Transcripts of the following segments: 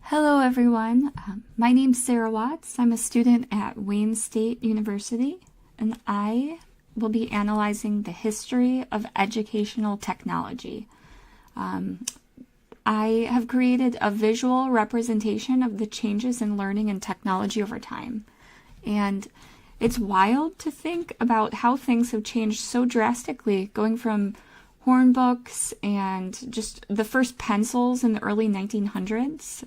Hello everyone, my name's Sarah Watts. I'm a student at Wayne State University, and I will be analyzing the history of educational technology. I have created a visual representation of the changes in learning and technology over time. And it's wild to think about how things have changed so drastically, going from horn books and just the first pencils in the early 1900s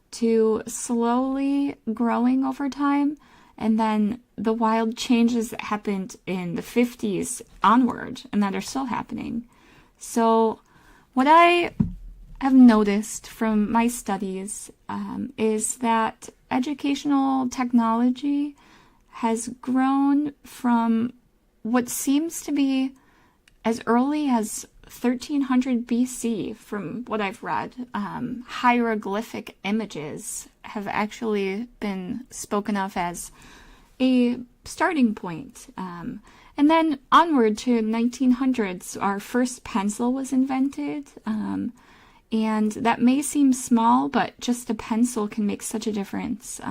to slowly growing over time, and then the wild changes that happened in the 50s onward and that are still happening. So what I have noticed from my studies is that educational technology has grown from what seems to be as early as 1300 BC, from what I've read. Hieroglyphic images have actually been spoken of as a starting point. And then onward to 1900s, our first pencil was invented. And that may seem small, but just a pencil can make such a difference.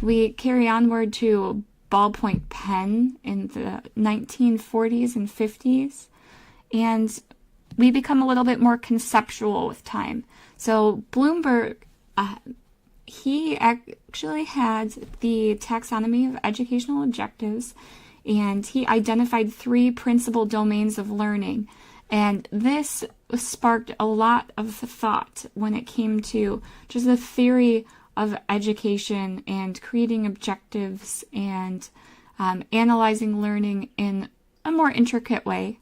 We carry onward to ballpoint pen in the 1940s and 50s, and we become a little bit more conceptual with time. So Bloomberg, he actually had the taxonomy of educational objectives, and he identified 3 principal domains of learning. And this sparked a lot of thought when it came to just the theory of education and creating objectives and analyzing learning in a more intricate way.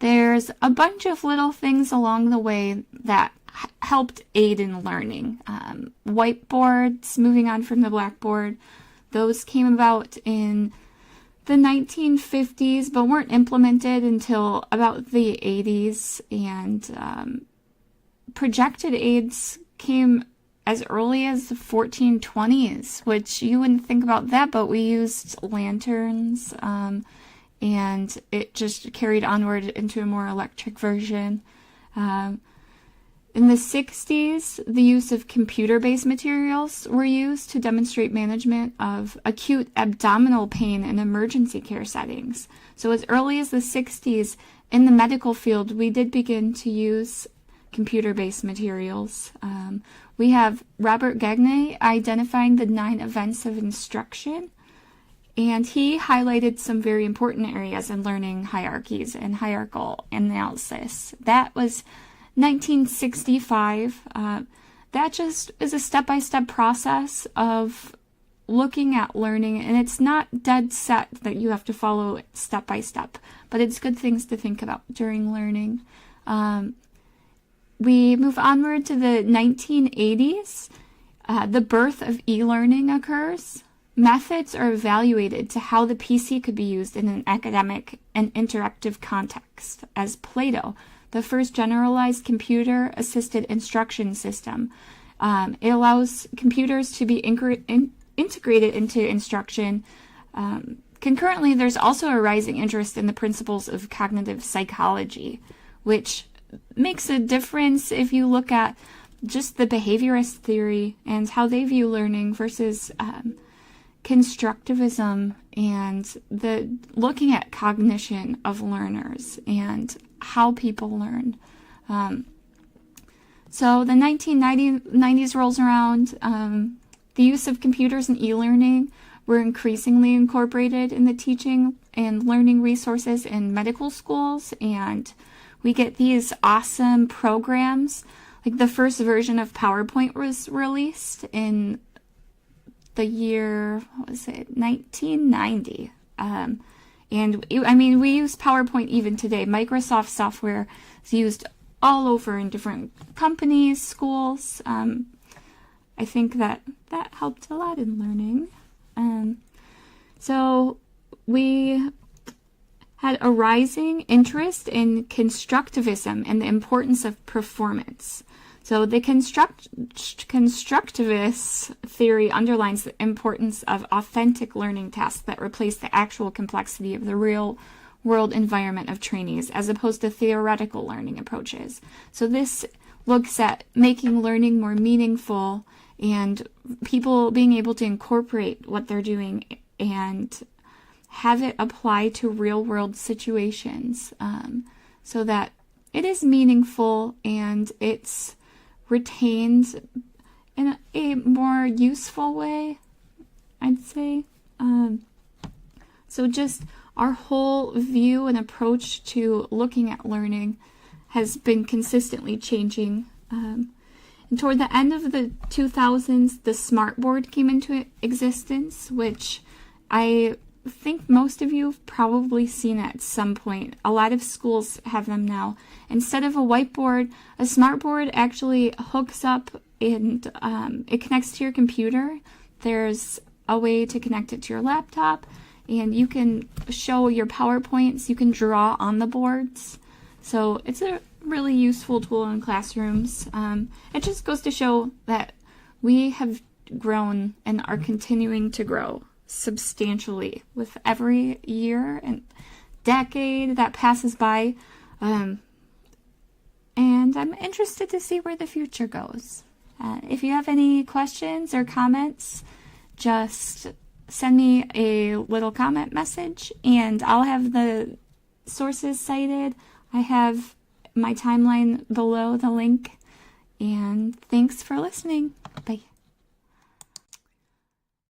There's a bunch of little things along the way that helped aid in learning. Whiteboards, moving on from the blackboard, those came about in the 1950s, but weren't implemented until about the 80s, and projected aids came as early as the 1420s, which you wouldn't think about that, but we used lanterns, and it just carried onward into a more electric version. In the 60s, the use of computer-based materials were used to demonstrate management of acute abdominal pain in emergency care settings. So as early as the 60s, in the medical field, we did begin to use computer-based materials. We have Robert Gagne identifying the 9 events of instruction, and he highlighted some very important areas in learning hierarchies and hierarchical analysis. That was 1965. That just is a step-by-step process of looking at learning, and it's not dead set that you have to follow step by step, but it's good things to think about during learning. We move onward to the 1980s. The birth of e-learning occurs. Methods are evaluated to how the PC could be used in an academic and interactive context, as Plato, the first generalized computer-assisted instruction system. It allows computers to be integrated into instruction. Concurrently, there's also a rising interest in the principles of cognitive psychology, which makes a difference if you look at just the behaviorist theory and how they view learning versus constructivism and the looking at cognition of learners and how people learn. So the 1990s rolls around. The use of computers and e-learning were increasingly incorporated in the teaching and learning resources in medical schools, and we get these awesome programs. Like the first version of PowerPoint was released in the year, 1990. And we use PowerPoint even today. Microsoft software is used all over in different companies, schools. I think that helped a lot in learning. So we had a rising interest in constructivism and the importance of performance. So the constructivist theory underlines the importance of authentic learning tasks that replace the actual complexity of the real world environment of trainees, as opposed to theoretical learning approaches. So this looks at making learning more meaningful and people being able to incorporate what they're doing and have it apply to real world situations, so that it is meaningful and it's retained in a more useful way, I'd say. So just our whole view and approach to looking at learning has been consistently changing. And toward the end of the 2000s, the smartboard came into existence, which I think most of you have probably seen at some point. A lot of schools have them now. Instead of a whiteboard, a smartboard actually hooks up and it connects to your computer. There's a way to connect it to your laptop, and you can show your PowerPoints, you can draw on the boards. So it's a really useful tool in classrooms. It just goes to show that we have grown and are continuing to grow substantially with every year and decade that passes by. And I'm interested to see where the future goes. If you have any questions or comments, just send me a little comment message and I'll have the sources cited. I have my timeline below the link. And thanks for listening. Bye.